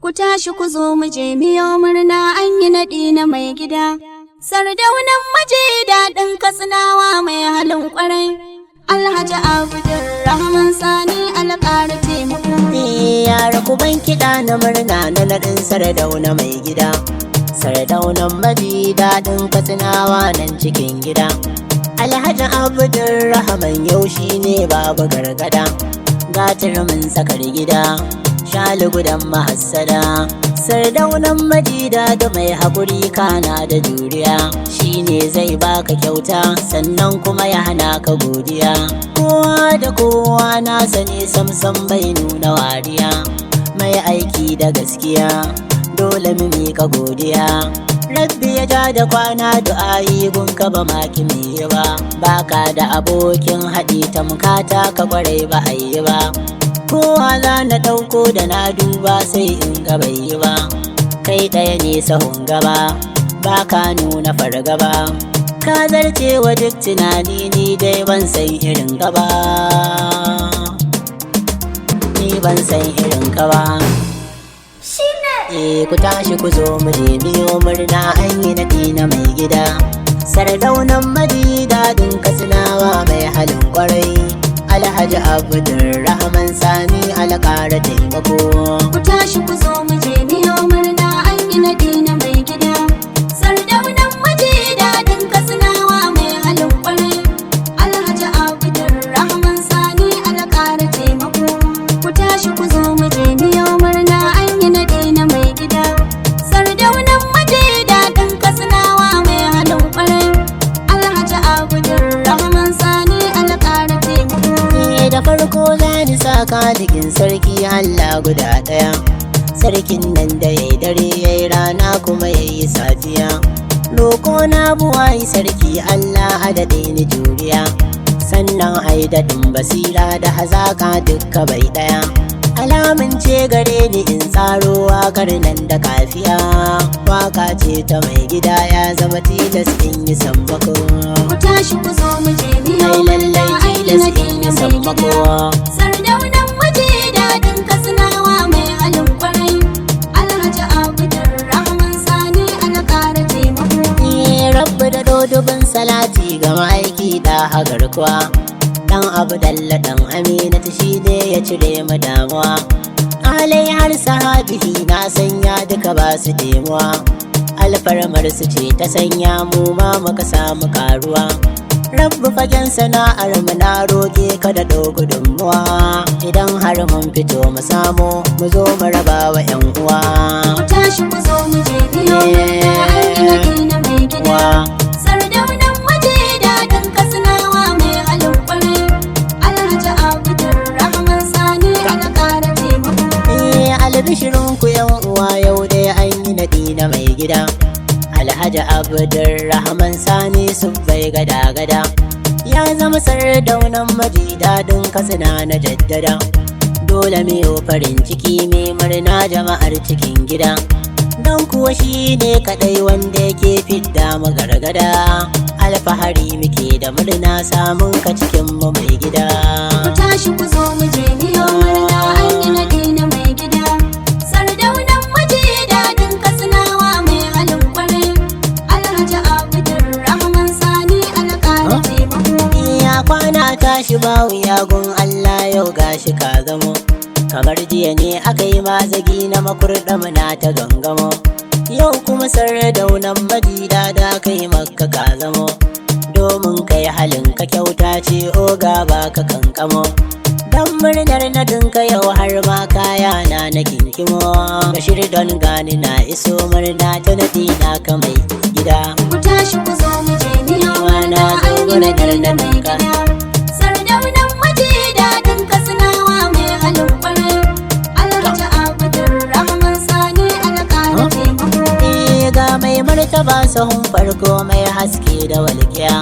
Ku tashi ku zo mu je miyo murna an yi naɗi na mai gida. Sardaunan Majidadin Katsinawa mai halin ƙwarai. Alhaji Abdulrahman Sani alƙara taimako. Yara ku ban kiɗa na murna na naɗin sardauna mai gida. Sardaunan Majidadin Katsinawa nan cikin gida. Alhaji Abdulrahman yau shi ne babu gargada. Gatar mun sakar gida. Shalu gudan mahassada. Sardaunan Majidadin mai haƙuri kana da juriya. Shi ne zai baka kyauta sannan kuma ya hana ka godiya. Kowa da kowa na sani samsam bai nuna wariya. Mai aiki da gaskiya dole mu miƙa godiya. Rabbi ya ja da kwana du'ayi gunka ba maki me ba. Baka da abokin haɗi tamkata ka kwarai ba a yi ba. Kowa za na ɗauko da na duba sai in ga bai yi ba. Kai ɗaya ne sahun gaba baka nuna fargaba. Ka zarce wa duk tunani ni dai ban san irin gaba. Ni ban san irin gaba. Ku tashi ku zo mu je miyo murna an yi naɗi na mai gida. Sardaunan Majidadin Katsinawa mai halin ƙwarai. Alhaji Abdulrahman Sani alƙara taimako. Ku tashi ku zo mu je miyo murna an yi naɗi na mai gida. Sardaunan Majidadin Katsinawa mai halin ƙwarai. Alhaji Abdulrahman Sani alƙara taimako. Ku tashi ku zo mu je miyo murna an yi naɗi na mai gida. Sardaunan Majidadin Katsinawa mai halin ƙwarai. Alhaji Abdulrahman Sani alƙara taimako. Da farko za ni saka jikin sarki Allah guda ɗaya. Sarkin nan da yayi dare yayi rana kuma yayi safiya. Roko na buwayi sarki Allah adade ni juriya. Sannan ai daɗin basira da hazaka dukka bai ɗaya. Alamun ce gare ni in tsaro wakar nan da kafiya. Waka ce ta mai gida ya zama tilas in yi sammako. Ku tashi ku zo mu je miyo murna an yi naɗi na mai gida. Sardaunan Majidadin Katsinawa mai halin ƙwarai. Alhaji Abdulrahman Sani alƙara taimako. Rabbu da dodobin salati ga ma'aiki da hagarkuwa. Dan Abdalla dan Aminatu shi ne ya cire mu damuwa. Alai har sahabihi na sanya duka ba su demuwa. Alfarmar su ce ta sanya mu ma muka samu karuwa. Rabbu fagen sana'ar mu na roƙe ka da gudunmuwa. Idan har mun fito mu samu mu zo mu raba wa 'yan uwa. Ku tashi ku zo mu je miyo murna an yi naɗi na mai gida. Sardaunan Majidadin Katsinawa mai halin ƙwarai. Alhaji Abdulrahman Sani alƙara taimako. Albishirin ku 'yan uwa yau dai an yi naɗi na mai gida. Alhaji Abdulrahman Sani sun bai gada-gada. Ya zama sardaunan Majidadin Katsina na jaddada. Dole miyo farin ciki mai murna jama'ar cikin gida. Don kuwa shi ne kaɗai wanda yake fidda mu gargada. Alfahari muke da murna samun ka cikin mu mai gida. Ku tashi ku zo mu je miyo murna an yi naɗi na mai gida. Sardaunan Majidadin Katsinawa mai halin ƙwarai. Alhaji Abdulrahman Sani alƙara taimako. Ya kwana tashi ba wuyagun Allah yau gashi ka zamo. Kamar jiya ne aka yi mazagi na makurɗa muna ta gangamo. Yau kuma sardaunan Majidada kai makka ka zamo. Domin kai halin ka kyauta ce oga ba ka kankamo. Dan murnar nadinka yau har ma kaya na kinkimo. Bashir Don gani na iso murna ta naɗi na ka mai gida. Ku tashi ku zo mu je miyo murna an yi naɗi na mai gida. Sardaunan Majidadin Katsinawa mai halin ƙwarai. Alhaji Abdulrahman Sani alƙara taimako. Ga mai martaba sahun farko mai haske da walƙiya.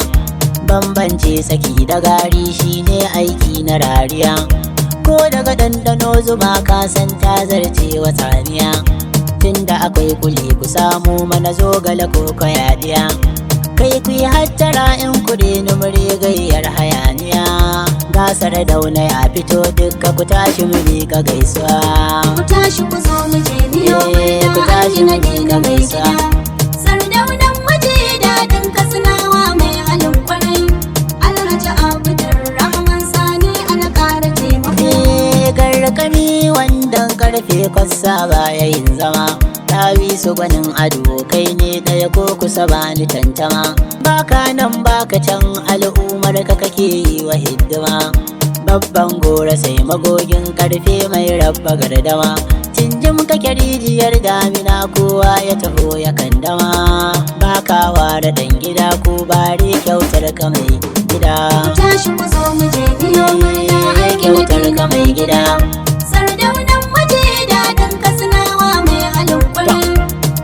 Bambance saki da gari shine aiki na rariya. Ko daga dandano zuma ka san ta zarce wa tsamiya. Tunda akwai kuli ku samu mana zogale ko kwayadiya. Kai ku yi hattara in kuɗi numuri gayyar hayaniya. Gasar dauna ya fito dukka ku tashi mu miƙa gaisuwa. Ku tashi ku zo mu je miyo ke kwassa baya yin zama. Tawi su gwanin ado kai ne ɗaya ko kusa bani tantama. Baka nan baka can al'ummar ka kake yi wa hidima. Babban gora sai magogin karfe mai rabba gardama. Cinjim kake rijiyar damina kowa ya taho ya kandama. Baka ware dan gida ko bare kyautar ka mai gida. Tashi ku zo mu je biyo murna Kyautar ka mai gida. Sardaunan Majidadin Katsinawa mai halin kwarai.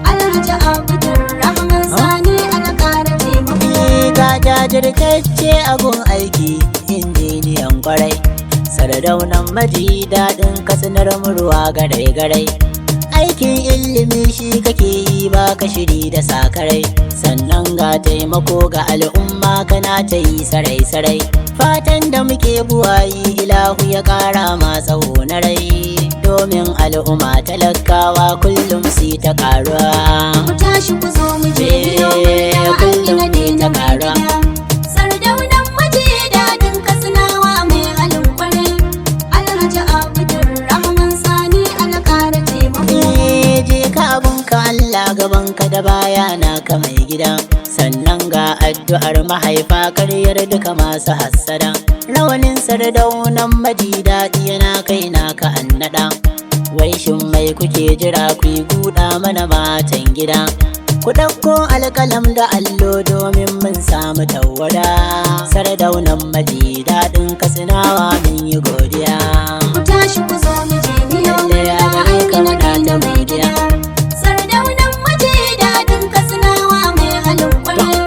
Alhaji Abdulrahman Sani alƙara taimako. Ga jajirtacce a gun aiki injiniyan kwarai. Sardaunan Majidadin Katsinar murwa garai-garai. Aikin ilimi shi kake yi ba ka shiri da sakarai. Sannan ga taimako ga al'umma kana ta yi sarai-sarai. Fatan da muke buwayi ilahu ya ƙara ma tsawo na rai. Domin al'umma talakawa kullum si ta ƙaruwa. Ku tashi ku zo mu je biyo murna Kullum an ne gina ta mai ƙaruwa. gida. Sardaunan Majidadin Katsinawa mai halin kwarai. Alhaji Abdulrahman Sani alƙara taimako. Je ka abunka Allah gabanka da baya naka mai gida. Sannan ga addu'ar mahaifa karyar duka masu hassada. Rawanin Sardaunan Majidadi yana kai naka annada. Wai shin mai kuke jira ku yi guda mana matan gida. Ku ɗauko alƙalam da allo domin mun samu tawada. Sardaunan Majidadin Katsinawa mun yi godiya. Ku tashi ku zo mu je biyo Lalle a murna gare ka an muna gina ta mai godiya. gida. Sardaunan Majidadin Katsinawa mai halin kwarai.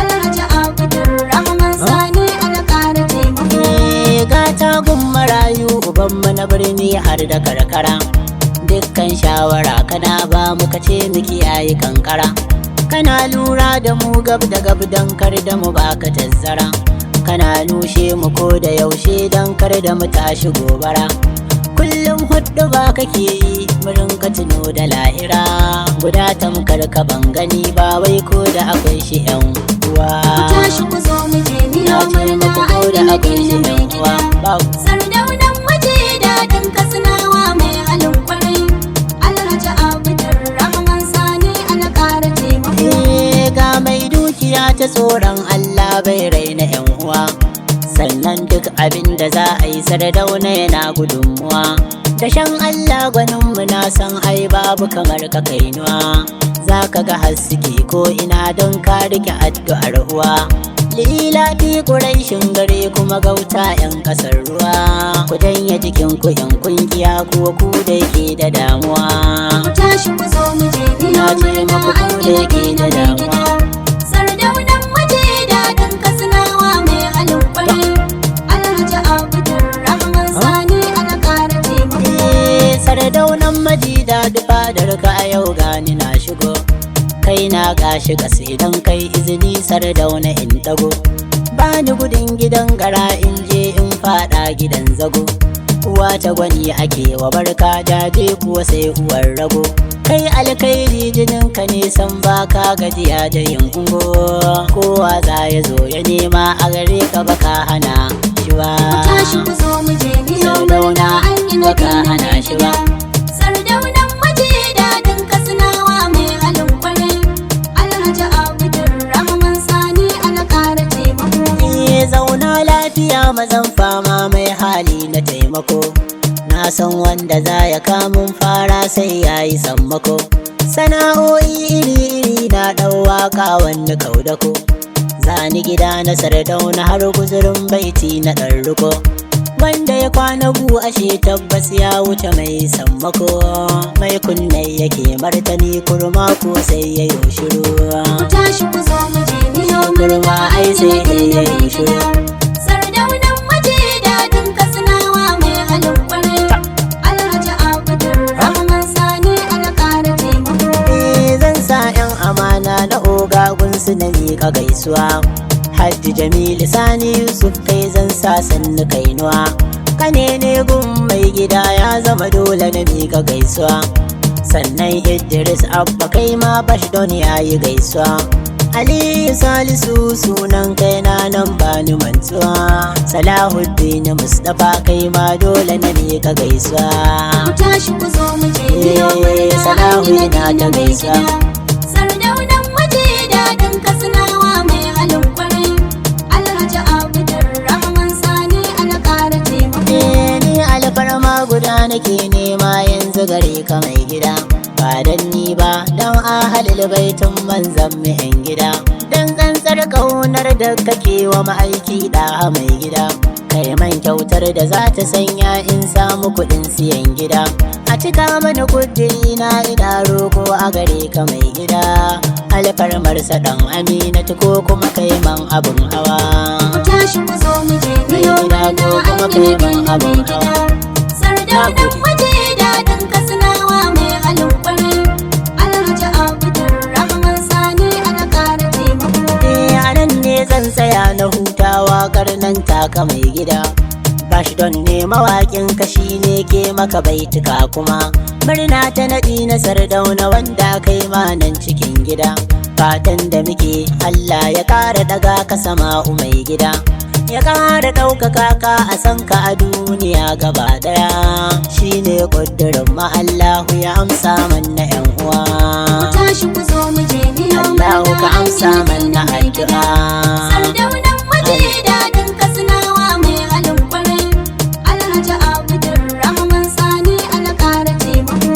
Alhaji Abdulrahman Sani alƙara taimako. Gata gun marayu ubanmu na birni har da karkara. Dukkan shawara kana ba mu kace mu kiyaye kankara. Kana lura da mu gab da gab don kar da mu baka tazzara. Kana nushe mu ko da yaushe don kar da mu tashi gobara. Kullum hudu ba kake yi murin ka tuno da lahira. Guda tamkar ka ban gani ba wai ko da akwai shi yan uwa. Ku tashi ku zo mu je biyo Na ce murna muku ko an da gina akwai shi mai yan uwa. gida. Babu. Sardaunan Majidadin Katsinawa mai halin kwarai. Alhaji Abdulrahman Sani alƙara taimako. Ga mai dukiya ta tsoron Allah bai raina yan uwa. Sannan duk abin da za a yi Sardauna yana gudunmuwa. Da shan Allah gwaninmu na san ai babu kamar ka kainuwa. Za ka ga haske ko ina don ka rike addu'ar uwa. Lila fi ƙuraishin gare kuma gauta 'yan ƙasar ruwa. Ku danya jikin ku 'yan kungiya ko ku da ke da damuwa. Ku tashi ku zo mu je biyo Na ce murna muku an ku da gina ke da mai damuwa. gida. Sardaunan Majidadin Katsinawa mai halin kwarai. Alhaji Abdulrahman Sani alƙara taimako. Sardaunan Majidadi fadar ka a yau gani na shigo. Kai na gashi ka idan kai izini Sardauna in dago. Bani gudun gidan gara in je in fada gidan zago. Uwa ta gwani ake wa barka jaje kuwa sai uwar rago. Kai alkairi jinin ka ne san baka gajiya da yin ungo. Kowa za ya zo ya nema a gare ka baka hana shi ba. Ku tashi ku zo mu je biyo murna an gina baka hana shi ba. Sardaunan Majidadin Katsinawa mai halin kwarai. Alhaji Abdulrahman Sani alƙara taimako. Zauna lafiya mazan fama mai hali na taimako. Na san wanda za ya kamun fara sai ya yi sammako. Sana'o'i iri-iri na ɗau waka wani kaudako. Zani gida na Sardauna har guzurin baiti na ɗan riko. Wanda ya kwana gu ashe tabbas ya wuce mai sammako. Mai kunne yake martani kurma ko sai ya yi shiru. Ku tashi ku zo mu je biyo Kurma ai sai ya yi shiru. Sardaunan Majidadin Katsinawa mai halin kwarai. Alhaji Abdulrahman Sani alƙara taimako. Zan sa 'yan amana na oga gunsu na miƙa gaisuwa. Hajji Jamilu Sani Yusuf kai zan sa sannu kainuwa. Kane ne gun mai gida ya zama dole na miƙa gaisuwa. Sannan Idris Abba kai ma Bashir Don ya yi gaisuwa. Aliyu Salisu sunan kaina nan bani mantuwa. Salahuddin Mustapha kai ma dole na miƙa gaisuwa. Ku tashi ku zo mu je biyo murna Salahu an yi na Nadina ta mai gaisa. gida. Sardaunan majidadin Katsinawa mai halin kwarai. Alhaji Abdulrahman Sani alƙara taimako. Ni alfarma guda nake nema yanzu gare ka mai gida. Ba dan ni ba dan ahalil baitin manzan mihin gida. Dan tsantsar ƙaunar da kake wa ma'aiki da mai gida. Kai man kyautar da za ta sanya in samu kuɗin siyan gida. A cika mana kudiri na ina roko a gare ka mai gida. Alfarmarsa ɗan Aminatu ko kuma kai man abun hawa. Ku tashi ku zo mu je biyo murna an yi Nadina mai gida. Sardaunan majidadin Katsinawa mai halin kwarai. Alhaji Abdulrahman Sani alƙara taimako. A nan ne zan tsaya na hutawa karnan taka mai gida. Bashir Don ne mawaƙin kashi ne ke maka baituka kuma. Murna ta naɗi na Sardauna wanda kai ma nan cikin gida. Fatan da muke Allah ya ƙara ɗaga ka sama'u mai gida. Ya ƙara ɗaukaka ka a san ka a duniya gaba ɗaya. Shi ne ƙudurin Allahu ya amsa manna 'yan uwa. Ku tashi ku zo mu je biyo Allahu murna ka an yi amsa Nadina manna mai gida. addu'a. Sardaunan majidadin Katsinawa mai halin kwarai. Alhaji Abdulrahman Sani alƙara taimako.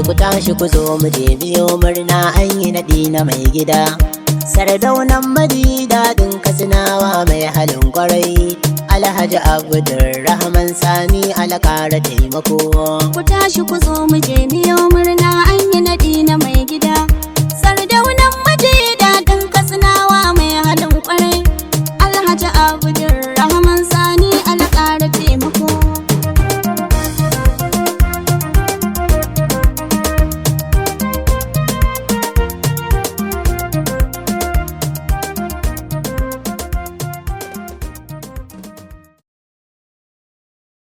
Ku tashi ku zo mu je biyo murna an yi naɗi na mai gida. Sardaunan majidadin Katsinawa mai halin kwarai. Alhaji Abdulrahman Sani alƙara taimako. Ku tashi ku zo mu je biyo murna